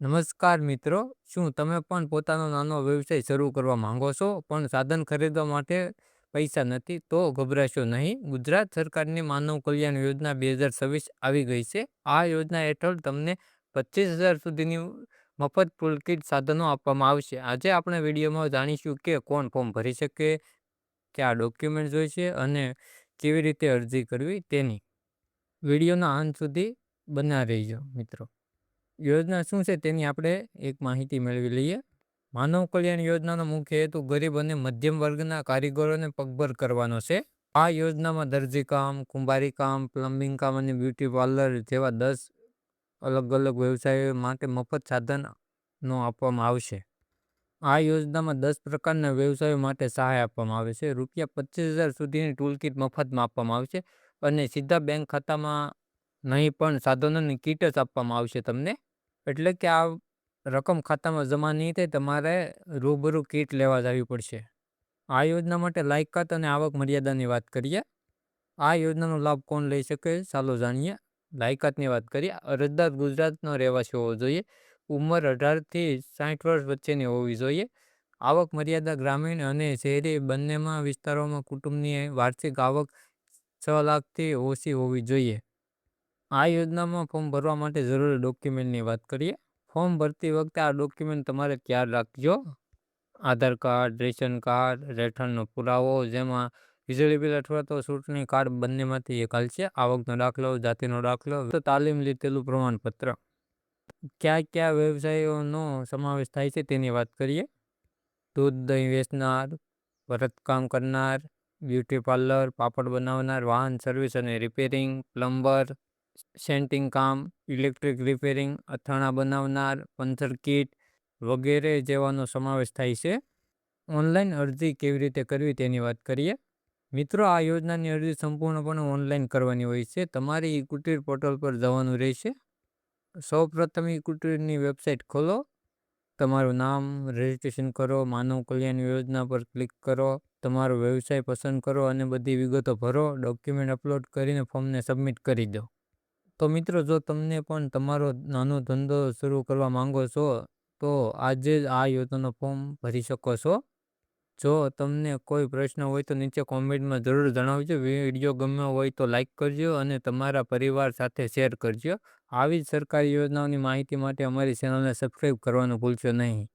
નમસ્કાર મિત્રો, શું તમે પણ પોતાનો નાનો વ્યવસાય શરૂ કરવા માંગો છો પણ સાધન ખરીદવા માટે પૈસા નથી? તો ગભરાશો નહીં. ગુજરાત સરકારની માનવ કલ્યાણ યોજના 2026 આવી ગઈ છે. આ યોજના હેઠળ તમને 25,000 સુધીની મફત ટૂલકિટ સાધનો આપવામાં આવશે. આજે આપણે વિડીયોમાં જાણીશું કે કોણ ફોર્મ ભરી શકે, કયા ડોક્યુમેન્ટ જોઈશે અને કેવી રીતે અરજી કરવી તેની. વિડીયોના અંત સુધી બન્યા રહીજો મિત્રો. યોજના શું છે તેની આપણે એક માહિતી મેળવી લઈએ. માનવ કલ્યાણ યોજનાનો મુખ્ય હેતુ ગરીબ અને મધ્યમ વર્ગના કારીગરોને પગભર કરવાનો છે. આ યોજનામાં દરજીકામ, કુંભારીકામ, પ્લમ્બિંગ કામ અને બ્યુટી પાર્લર જેવા 10 અલગ અલગ વ્યવસાયો માટે મફત સાધનો આપવામાં આવશે. આ યોજનામાં 10 પ્રકારના વ્યવસાયો માટે સહાય આપવામાં આવે છે. ₹25,000 સુધીની ટૂલકિટ મફતમાં આપવામાં આવશે અને સીધા બેંક ખાતામાં નહીં પણ સાધનોની કીટ જ આપવામાં આવશે તમને. એટલે કે આ રકમ ખાતામાં જમા નહીં થાય, તમારે રૂબરૂ કીટ લેવા જવી પડશે. આ યોજના માટે લાયકાત અને આવક મર્યાદાની વાત કરીએ. આ યોજનાનો લાભ કોણ લઈ શકે? ચાલો જાણીએ. લાયકાતની વાત કરીએ. અરજદાર ગુજરાતનો રહેવાસી હોવો જોઈએ. ઉંમર 18થી 60 વર્ષ વચ્ચેની હોવી જોઈએ. આવક મર્યાદા ગ્રામીણ અને શહેરી બંનેમાં વિસ્તારોમાં કુટુંબની વાર્ષિક આવક 6 લાખથી ઓછી હોવી જોઈએ. આ યોજનામાં ફોર્મ ભરવા માટે જરૂરી ડોક્યુમેન્ટની વાત કરીએ. ફોર્મ ભરતી વખતે આ ડોક્યુમેન્ટ તમારે ખ્યાલ રાખજો. આધાર કાર્ડ, રેશન કાર્ડ, રહેઠાણનો પુરાવો જેમાં વીજળી બિલ અથવા તો ચૂંટણી કાર્ડ બંનેમાંથી એક હાલશે. આવકનો દાખલો, જાતિનો દાખલો, તાલીમ લીધેલું પ્રમાણપત્ર. કયા કયા વ્યવસાયોનો સમાવેશ થાય છે તેની વાત કરીએ. દૂધ દહીં વેચનાર, ભરતકામ કરનાર, બ્યુટી પાર્લર, પાપડ બનાવનાર, વાહન સર્વિસ અને રિપેરિંગ, પ્લમ્બર, સેન્ટિંગ કામ, ઇલેક્ટ્રિક રિપેરિંગ, અથાણા બનાવનાર, પંચર કીટ વગેરે જેવાનો સમાવેશ થાય છે. ઓનલાઈન અરજી કેવી રીતે કરવી તેની વાત કરીએ. મિત્રો, આ યોજનાની અરજી સંપૂર્ણપણે ઓનલાઈન કરવાની હોય છે. તમારે ઈ-કુટીર પોર્ટલ પર જવાનું રહેશે. સૌપ્રથમ ઈ-કુટીરની વેબસાઇટ ખોલો. તમારું નામ રજિસ્ટ્રેશન કરો. માનવ કલ્યાણ યોજના પર ક્લિક કરો. તમારો વ્યવસાય પસંદ કરો અને બધી વિગતો ભરો. ડોક્યુમેન્ટ અપલોડ કરીને ફોર્મને સબમિટ કરી દો. તો મિત્રો, જો તમને પણ તમારો નાનો ધંધો શરૂ કરવા માંગો છો તો આજે જ આ યોજનાનો ફોર્મ ભરી શકો છો. જો તમને કોઈ પ્રશ્ન હોય તો નીચે કોમેન્ટમાં જરૂર જણાવજો. વિડીયો ગમ્યો હોય તો લાઈક કરજો અને તમારા પરિવાર સાથે શેર કરજો. આવી જ સરકારી યોજનાઓની માહિતી માટે અમારી ચેનલને સબસ્ક્રાઈબ કરવાનું ભૂલશો નહીં.